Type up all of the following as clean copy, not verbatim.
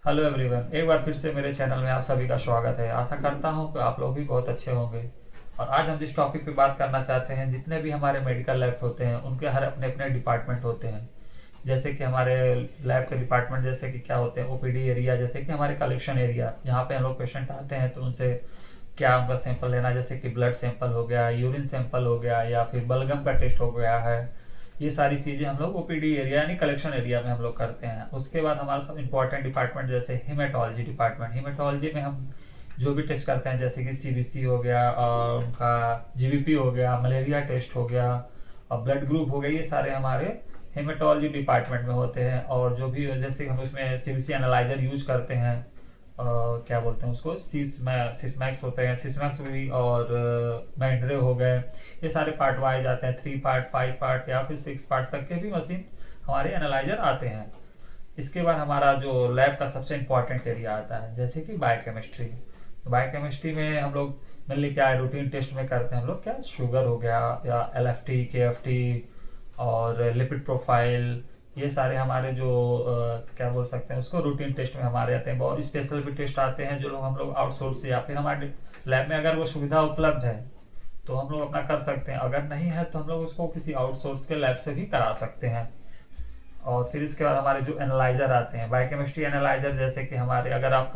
Hello everyone, एक बार फिर से मेरे चैनल में आप सभी का स्वागत है। आशा करता हूँ कि आप लोग भी बहुत अच्छे होंगे। और आज हम जिस टॉपिक पे बात करना चाहते हैं, जितने भी हमारे मेडिकल लैब होते हैं उनके हर अपने अपने डिपार्टमेंट होते हैं। जैसे कि हमारे लैब के डिपार्टमेंट जैसे कि क्या होते हैं, ओपीडी एरिया, जैसे कि हमारे कलेक्शन एरिया जहाँ पे हम लोग पेशेंट आते हैं तो उनसे क्या उनका सैंपल लेना, जैसे कि ब्लड सैंपल हो गया, यूरिन सैंपल हो गया, या फिर बलगम का टेस्ट हो गया है। ये सारी चीज़ें हम लोग ओपीडी एरिया यानी कलेक्शन एरिया में हम लोग करते हैं। उसके बाद हमारा सब इंपॉर्टेंट डिपार्टमेंट जैसे हेमेटोलॉजी डिपार्टमेंट, हेमेटोलॉजी में हम जो भी टेस्ट करते हैं जैसे कि सीबीसी हो गया और उनका जीबीपी हो गया, मलेरिया टेस्ट हो गया और ब्लड ग्रुप हो गया, ये सारे हमारे हेमेटोलॉजी डिपार्टमेंट में होते हैं। और जो भी जैसे हम उसमें सीबीसी एनालाइजर यूज करते हैं, क्या बोलते हैं उसको, सिसमैक्स होते हैं, सिसमैक्स भी, और मैंड्रे हो गए। ये सारे पार्ट वाइज आते हैं, 3 पार्ट, 5 पार्ट या फिर 6 पार्ट तक के भी मशीन हमारे एनालाइजर आते हैं। इसके बाद हमारा जो लैब का सबसे इम्पोर्टेंट एरिया आता है जैसे कि बायोकेमिस्ट्री। बायोकेमिस्ट्री में हम लोग मेनली क्या है, रूटीन टेस्ट में करते हैं हम लोग, क्या शुगर हो गया या एलएफटी, केएफटी और लिपिड प्रोफाइल। ये सारे हमारे जो क्या बोल सकते हैं उसको, रूटीन टेस्ट में हमारे आते हैं। बहुत स्पेशल भी टेस्ट आते हैं जो लोग हम लोग आउटसोर्स से या फिर हमारे लैब में अगर वो सुविधा उपलब्ध है तो हम लोग अपना कर सकते हैं, अगर नहीं है तो हम लोग उसको किसी आउटसोर्स के लैब से भी करा सकते हैं। और फिर इसके बाद हमारे जो एनालाइजर आते हैं, बायोकेमिस्ट्री एनालाइजर, जैसे कि हमारे अगर आप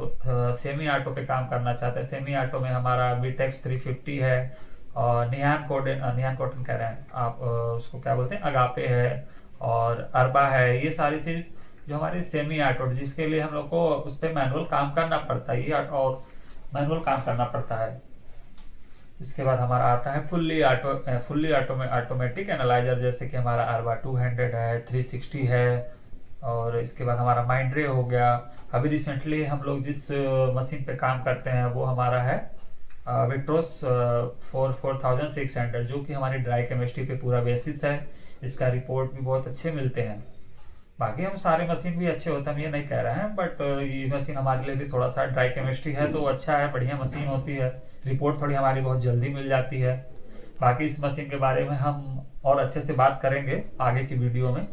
सेमी आटो पे काम करना चाहते हैं, सेमी आटो में हमारा बीटेक्स 350 है, और नियान कोडेन कह रहे हैं आप, उसको क्या बोलते हैं, अगापे है और अरबा है। ये सारी चीज़ जो हमारी सेमी आटो, जिसके लिए हम लोग को उस पर मैनुअल काम करना पड़ता है, ये और मैनुअल काम करना पड़ता है। इसके बाद हमारा आता है फुल्ली ऑटोमेटिक एनालाइजर, जैसे कि हमारा अरबा 200 है, 360 है। और इसके बाद हमारा माइंड्रे हो गया। अभी रिसेंटली हम लोग जिस मशीन पे काम करते हैं वो हमारा है विट्रोस 4600, जो कि हमारी ड्राई केमिस्ट्री पे पूरा बेसिस है। इसका रिपोर्ट भी बहुत अच्छे मिलते हैं। बाकी हम सारे मशीन भी अच्छे होते हैं, हम ये नहीं कह रहे हैं, बट ये मशीन हमारे लिए भी थोड़ा सा, ड्राई केमिस्ट्री है तो अच्छा है, बढ़िया मशीन होती है। रिपोर्ट थोड़ी हमारी बहुत जल्दी मिल जाती है। बाकी इस मशीन के बारे में हम और अच्छे से बात करेंगे आगे की वीडियो में।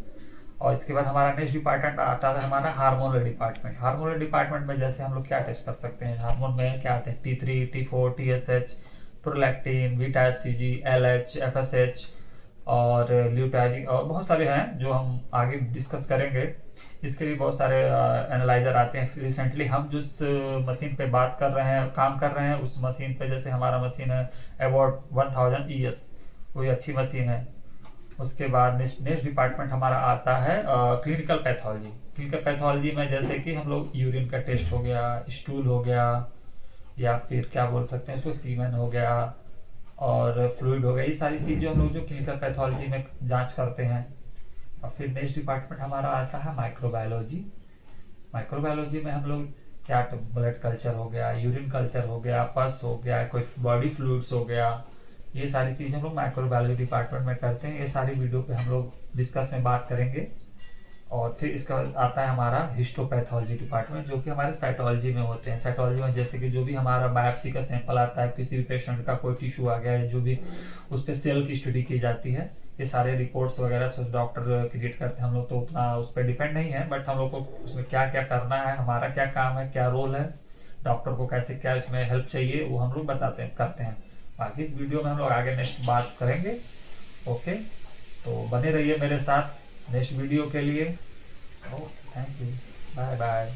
और इसके बाद हमारा नेक्स्ट डिपार्टमेंट आता है हमारा हार्मोनल डिपार्टमेंट। हार्मोनल डिपार्टमेंट में जैसे हम लोग क्या टेस्ट कर सकते हैं, हार्मोन में क्या आते हैं, T3, T4, TSH, prolactin, beta SCG, LH, FSH और ल्यूटाजिक, और बहुत सारे हैं जो हम आगे डिस्कस करेंगे। इसके भी बहुत सारे एनालाइजर आते हैं। रिसेंटली हम जिस मशीन पे बात कर रहे हैं, काम कर रहे हैं, उस मशीन पे जैसे हमारा मशीन है अबाउट 1000 ES, कोई अच्छी मशीन है। उसके बाद नेक्स्ट डिपार्टमेंट हमारा आता है क्लिनिकल पैथोलॉजी। क्लिनिकल पैथोलॉजी में जैसे कि हम लोग यूरिन का टेस्ट हो गया, स्टूल हो गया, या फिर क्या बोल सकते हैं उसको, सीमेन हो गया और फ्लूइड हो गया, ये सारी चीज़ें हम लोग जो क्लिनिकल पैथोलॉजी में जांच करते हैं। और फिर नेक्स्ट डिपार्टमेंट हमारा आता है माइक्रोबायोलॉजी। माइक्रोबायोलॉजी में हम लोग क्या, ब्लड कल्चर हो गया, यूरिन कल्चर हो गया, पस हो गया, कोई बॉडी फ्लूइड्स हो गया, ये सारी चीज़ें हम लोग माइक्रोबायोलॉजी डिपार्टमेंट में करते हैं। ये सारी वीडियो पे हम लोग डिस्कस में बात करेंगे। और फिर इसका बाद आता है हमारा हिस्टोपैथोलॉजी डिपार्टमेंट, जो कि हमारे साइटोलॉजी में होते हैं। साइटोलॉजी में जैसे कि जो भी हमारा बायोप्सी का सैंपल आता है, किसी भी पेशेंट का कोई टिश्यू आ गया है, जो भी उस पर सेल की स्टडी की जाती है, ये सारे रिपोर्ट्स वगैरह डॉक्टर क्रिएट करते हैं। हम लोग तो उतना उस पर डिपेंड नहीं है, बट हम लोग को उसमें क्या क्या करना है, हमारा क्या काम है, क्या रोल है, डॉक्टर को कैसे क्या इसमें हेल्प चाहिए, वो हम लोग बताते हैं, करते हैं। बाकी इस वीडियो में हम लोग आगे नेक्स्ट बात करेंगे। ओके, तो बने रहिए मेरे साथ नेक्स्ट वीडियो के लिए। Okay, thank you, bye bye.